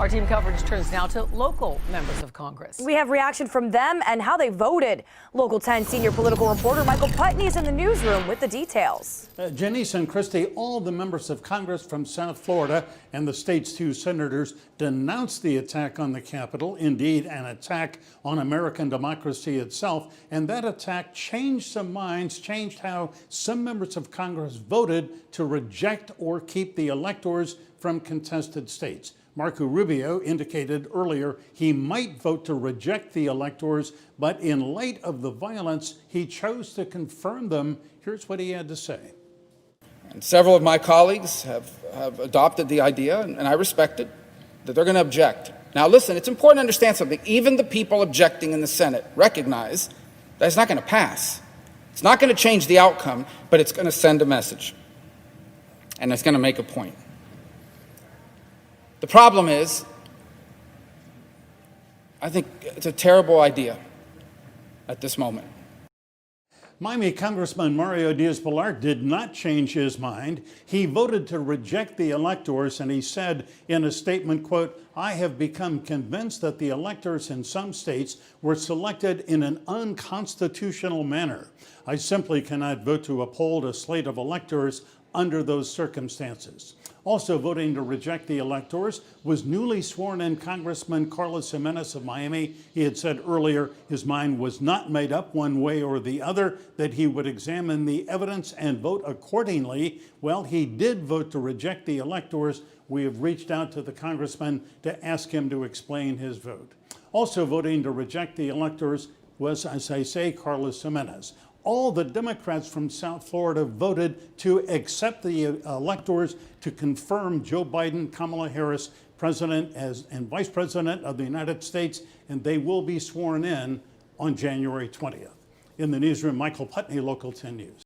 Our team coverage turns now to local members of Congress. We have reaction from them and how they voted. Local 10 senior political reporter Michael Putney is in the newsroom with the details. Janice and Christy, all the members of Congress from South Florida and the state's 2 senators denounced the attack on the Capitol, indeed an attack on American democracy itself. And that attack changed some minds, changed how some members of Congress voted to reject or keep the electors from contested states. Marco Rubio indicated earlier he might vote to reject the electors, but in light of the violence, he chose to confirm them. Here's what he had to say. And several of my colleagues have adopted the idea, and I respect it, that they're going to object. Now listen, it's important to understand something. Even the people objecting in the Senate recognize that it's not going to pass. It's not going to change the outcome, but it's going to send a message. And it's going to make a point. The problem is, I think it's a terrible idea at this moment. Miami Congressman Mario Diaz-Balart did not change his mind. He voted to reject the electors, and he said in a statement, quote, "I have become convinced that the electors in some states were selected in an unconstitutional manner. I simply cannot vote to uphold a slate of electors under those circumstances." Also voting to reject the electors was newly sworn-in Congressman Carlos Jimenez of Miami. He had said earlier his mind was not made up one way or the other, that he would examine the evidence and vote accordingly. Well, he did vote to reject the electors. We have reached out to the congressman to ask him to explain his vote. Also voting to reject the electors was, as I say, Carlos Jimenez. All the Democrats from South Florida voted to accept the electors to confirm Joe Biden, Kamala Harris, President and Vice President of the United States, and they will be sworn in on January 20th. In the newsroom, Michael Putney, Local 10 News.